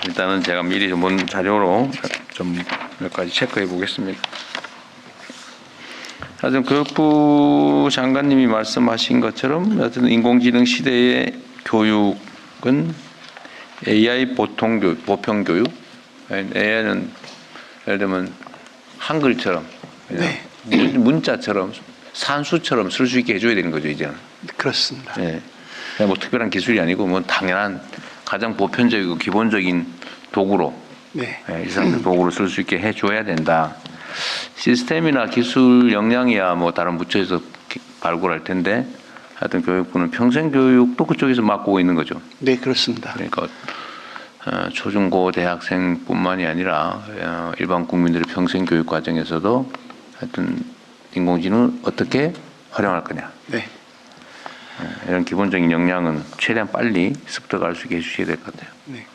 일단은 제가 미리 본 자료로 좀 몇 가지 체크해 보겠습니다. 하여튼 교육부 장관님이 말씀하신 것처럼 하여튼 인공지능 시대의 교육은 AI 보통 교육, 보편 교육. AI는 예를 들면 한글처럼 네. 문자처럼 산수처럼 쓸 수 있게 해줘야 되는 거죠 이제는. 그렇습니다. 네. 그냥 뭐 특별한 기술이 아니고 뭐 당연한 가장 보편적이고 기본적인 도구로 네. 일상 도구로 쓸 수 있게 해줘야 된다. 시스템이나 기술 역량이야 뭐 다른 부처에서 발굴할 텐데 하여튼 교육부는 평생교육도 그쪽에서 맡고 있는 거죠. 네, 그렇습니다. 그러니까 초중고 대학생뿐만이 아니라 일반 국민들의 평생교육 과정에서도 하여튼 인공지능을 어떻게 활용할 거냐. 네. 이런 기본적인 역량은 최대한 빨리 습득할 수 있게 해주셔야 될 것 같아요. 네.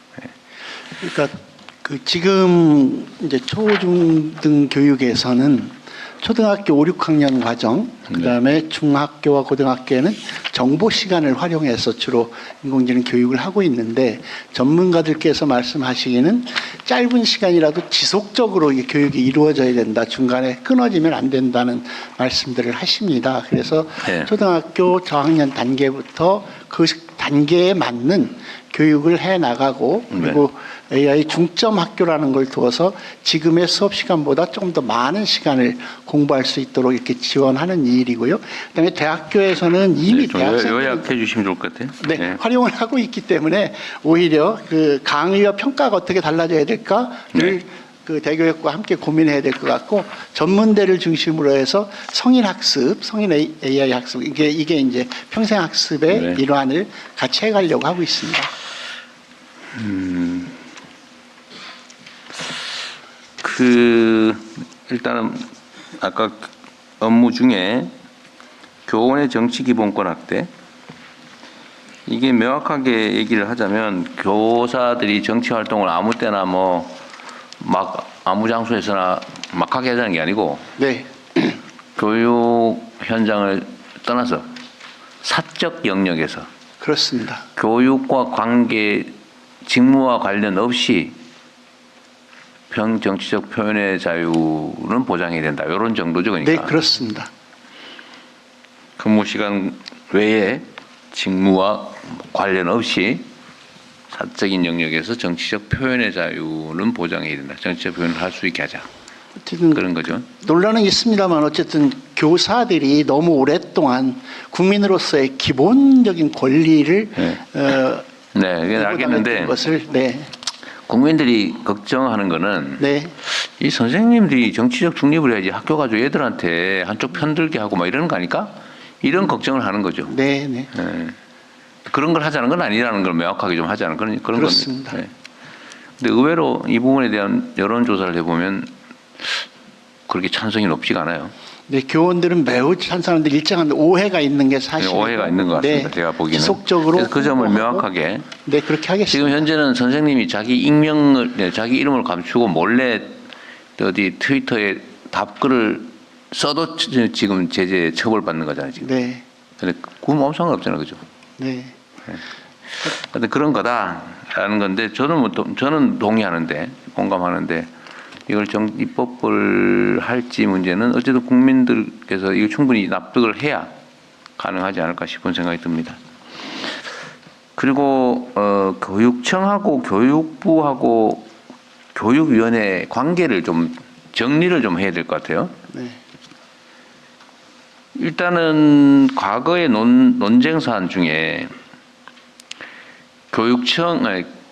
그러니까 그 지금 이제 초중등 교육에서는 초등학교 5, 6학년 과정, 그다음에 중학교와 고등학교에는 정보 시간을 활용해서 주로 인공지능 교육을 하고 있는데 전문가들께서 말씀하시기는 짧은 시간이라도 지속적으로 이 교육이 이루어져야 된다. 중간에 끊어지면 안 된다는 말씀들을 하십니다. 그래서 네. 초등학교 저학년 단계부터 그 단계에 맞는 교육을 해 나가고 그리고 AI 중점 학교라는 걸 두어서 지금의 수업 시간보다 좀 더 많은 시간을 공부할 수 있도록 이렇게 지원하는 일이고요. 그다음에 대학교에서는 이미 대학생들 요약해 주시면 좋을 것 같아요. 네, 네. 활용을 하고 있기 때문에 오히려 그 강의와 평가가 어떻게 달라져야 될까를 네. 그 대교육과 함께 고민해야 될 것 같고 전문대를 중심으로 해서 성인 학습, 성인 AI 학습 이게 이제 평생 학습의 네. 일환을 같이 해가려고 하고 있습니다. 일단은 아까 업무 중에 교원의 정치 기본권 확대 이게 명확하게 얘기를 하자면 교사들이 정치 활동을 아무 때나 뭐 막 아무 장소에서나 막 하게 하자는 게 아니고 네, 교육 현장을 떠나서 사적 영역에서 그렇습니다. 교육과 관계 직무와 관련 없이 정치적 표현의 자유는 보장해야 된다. 이런 정도죠. 그러니까. 네, 그렇습니다. 근무 시간 외에 직무와 관련 없이 사적인 영역에서 정치적 표현의 자유는 보장해야 된다. 정치적 표현을 할 수 있게 하자. 어쨌든 그런 거죠. 논란은 있습니다만 어쨌든 교사들이 너무 오랫동안 국민으로서의 기본적인 권리를 네. 네, 알겠는데 것을 네, 국민들이 걱정하는 거는 네, 이 선생님들이 정치적 중립을 해야지 학교 가지고 애들한테 한쪽 편들게 하고 막 이러는 거 아닐까? 이런 걱정을 하는 거죠. 네, 네. 네. 그런 걸 하자는 건 아니라는 걸 명확하게 좀 하자는 그런 그렇습니다. 겁니다. 네. 근데 의외로 이 부분에 대한 여론조사를 해보면 그렇게 찬성이 높지가 않아요. 네, 교원들은 매우 찬성하는데 일정한 오해가 있는 게 사실이고 오해가 있는 것 같습니다. 네, 제가 보기에는. 지속적으로 그래서 그 점을 홍보하고, 명확하게. 네, 그렇게 하겠습니다. 지금 현재는 선생님이 자기 익명을, 자기 이름을 감추고 몰래 어디 트위터에 답글을 써도 지금 제재 처벌받는 거잖아요. 지금. 네, 근데 그건 아무 상관없잖아요, 그죠? 네, 근데 그런 거다라는 건데 저는 동의하는데 공감하는데 이걸 입법을 할지 문제는 어쨌든 국민들께서 이거 충분히 납득을 해야 가능하지 않을까 싶은 생각이 듭니다. 그리고 교육청하고 교육부하고 교육위원회 관계를 좀 정리를 좀 해야 될 것 같아요. 네, 일단은 과거의 논쟁 사안 중에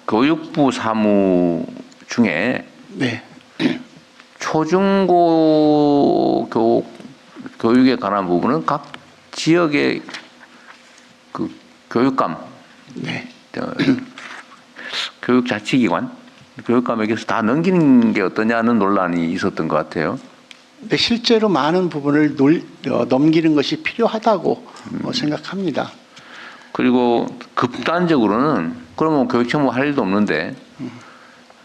교육부 사무 중에 네, 초중고 교육에 관한 부분은 각 지역의 그 교육감, 네, 교육자치기관, 교육감에게서 다 넘기는 게 어떠냐는 논란이 있었던 것 같아요. 네, 실제로 많은 부분을 넘기는 것이 필요하다고 생각합니다. 그리고 극단적으로는 그러면 교육청 뭐 할 일도 없는데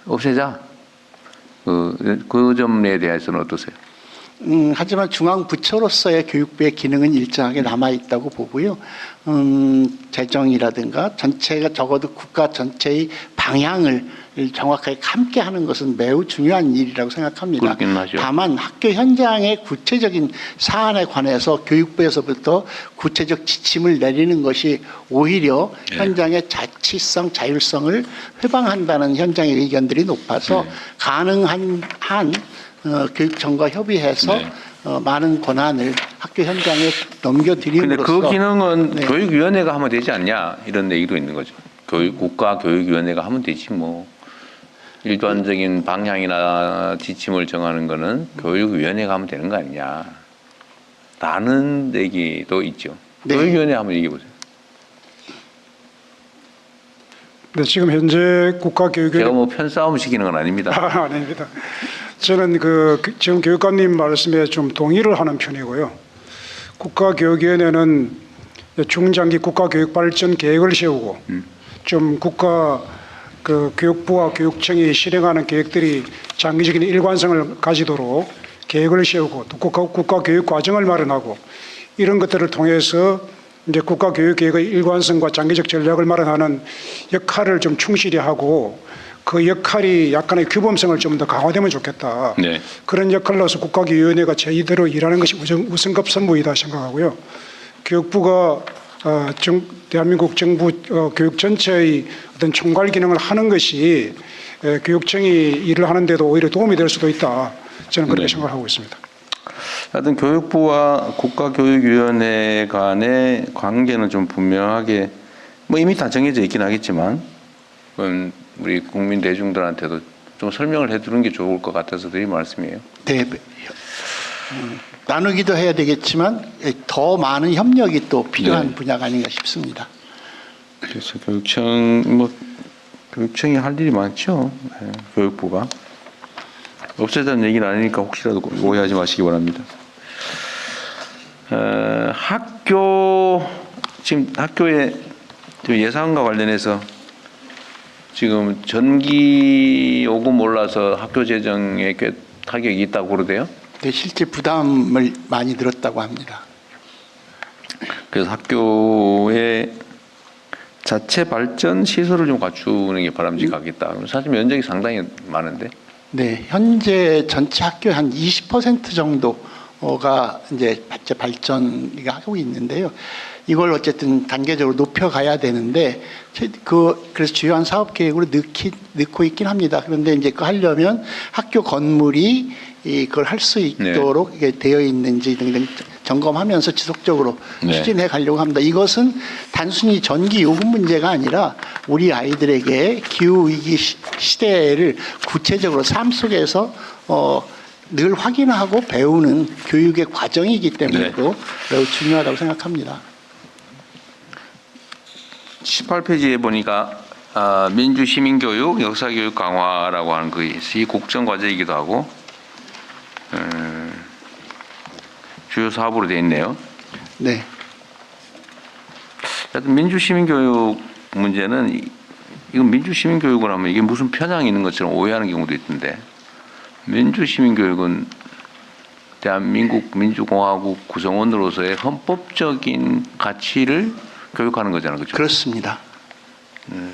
없애자. 그 점에 대해서는 어떠세요? 하지만 중앙부처로서의 교육부의 기능은 일정하게 남아있다고 보고요. 재정이라든가 전체가 적어도 국가 전체의 방향을 정확하게 함께 하는 것은 매우 중요한 일이라고 생각합니다. 그렇긴 하죠. 다만 학교 현장의 구체적인 사안에 관해서 교육부에서부터 구체적 지침을 내리는 것이 오히려 네. 현장의 자치성, 자율성을 회방한다는 현장의 의견들이 높아서 네. 가능한 한 교육청과 협의해서 네. 많은 권한을 학교 현장에 근데 넘겨드림으로써 그 기능은 네. 교육위원회가 하면 되지 않냐 이런 얘기도 있는 거죠. 국가교육위원회가 하면 되지 뭐. 일반적인 방향이나 지침을 정하는 거는 교육위원회가 하면 되는 거 아니냐. 라는 얘기도 있죠. 네. 교육위원회 한번 얘기해 보세요. 네, 지금 현재 국가교육위원회 제가 뭐 편싸움 시키는 건 아닙니다. 아닙니다. 저는 지금 교육감님 말씀에 좀 동의를 하는 편이고요. 국가교육위원회는 중장기 국가교육발전 계획을 세우고 좀 교육부와 교육청이 실행하는 계획들이 장기적인 일관성을 가지도록 계획을 세우고 또 국가교육 과정을 마련하고 이런 것들을 통해서 이제 국가교육계획의 일관성과 장기적 전략을 마련하는 역할을 좀 충실히 하고 그 역할이 약간의 규범성을 좀 더 강화되면 좋겠다. 네. 그런 역할로서 국가교육위원회가 제이대로 일하는 것이 우선급 선무이다 생각하고요. 교육부가 대한민국 정부 교육 전체의 어떤 총괄 기능을 하는 것이 교육청이 일을 하는데도 오히려 도움이 될 수도 있다. 저는 그렇게 네. 생각하고 있습니다. 하여튼 교육부와 국가교육위원회 간의 관계는 좀 분명하게 뭐 이미 다 정해져 있긴 하겠지만 우리 국민 대중들한테도 좀 설명을 해두는 게 좋을 것 같아서 드린 말씀이에요. 네, 나누기도 해야 되겠지만 더 많은 협력이 또 필요한 네. 분야가 아닌가 싶습니다. 그래서 교육청이 할 일이 많죠. 네, 교육부가 없애자는 얘기는 아니니까 혹시라도 오해하지 마시기 바랍니다. 지금 학교의 예산과 관련해서 지금 전기 요금 올라서 학교 재정에 꽤 타격이 있다고 그러대요. 네, 실제 부담을 많이 들었다고 합니다. 그래서 학교의 자체 발전 시설을 좀 갖추는 게 바람직하겠다. 사실 면적이 상당히 많은데. 네, 현재 전체 학교 한 20% 정도가 이제 발전을 하고 있는데요. 이걸 어쨌든 단계적으로 높여가야 되는데 그래서 주요한 사업 계획으로 넣고 있긴 합니다. 그런데 이제 그 하려면 학교 건물이 그걸 할 수 있도록 이게 되어 있는지 등등 점검하면서 지속적으로 네. 추진해 가려고 합니다. 이것은 단순히 전기 요금 문제가 아니라 우리 아이들에게 기후 위기 시대를 구체적으로 삶 속에서 늘 확인하고 배우는 교육의 과정이기 때문에도 매우 중요하다고 생각합니다. 18페이지에 보니까 민주 시민교육, 역사교육 강화라고 하는 것이 국정 과제이기도 하고 주요 사업으로 되어 있네요. 네. 하여튼 민주 시민교육 문제는 이건 민주 시민교육을 하면 이게 무슨 편향이 있는 것처럼 오해하는 경우도 있던데 민주 시민교육은 대한민국 민주공화국 구성원으로서의 헌법적인 가치를 교육하는 거잖아요. 그렇죠? 그렇습니다.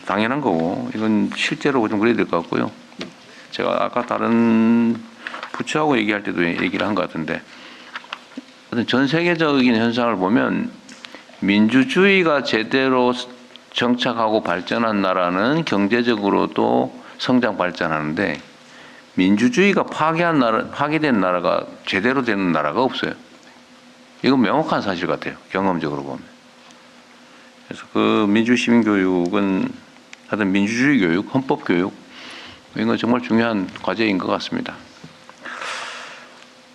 당연한 거고 이건 실제로 좀 그래야 될 것 같고요. 제가 아까 다른 부처하고 얘기할 때도 얘기를 한 것 같은데 전 세계적인 현상을 보면 민주주의가 제대로 정착하고 발전한 나라는 경제적으로도 성장 발전하는데 민주주의가 파괴된 나라가 제대로 되는 나라가 없어요. 이건 명확한 사실 같아요. 경험적으로 보면. 그래서 그 민주시민교육은 하여튼 민주주의 교육, 헌법 교육 이건 정말 중요한 과제인 것 같습니다.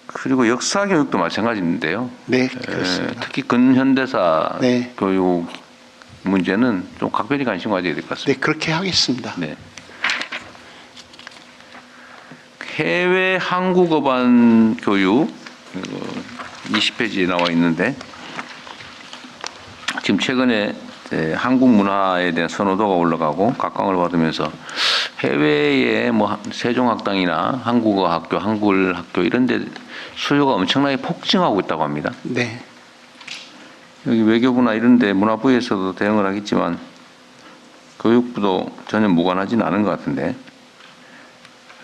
그리고 역사 교육도 마찬가지인데요. 네, 그렇습니다. 특히 근현대사 네. 교육 문제는 좀 각별히 관심 가져야 될 것 같습니다. 네, 그렇게 하겠습니다. 네. 해외 한국어반 교육 20페이지에 나와 있는데 지금 최근에 한국 문화에 대한 선호도가 올라가고 각광을 받으면서 해외에 뭐 세종학당이나 한국어 학교, 한글 학교 이런 데 수요가 엄청나게 폭증하고 있다고 합니다. 네. 여기 외교부나 이런 데 문화부에서도 대응을 하겠지만 교육부도 전혀 무관하지는 않은 것 같은데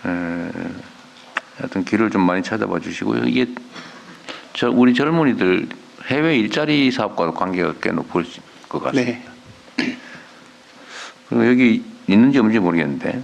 하여튼 길을 좀 많이 찾아봐 주시고요. 이게 우리 젊은이들 해외 일자리 사업과도 관계가 꽤 높을 것 같습니다. 네. 그리고 여기 있는지 없는지 모르겠는데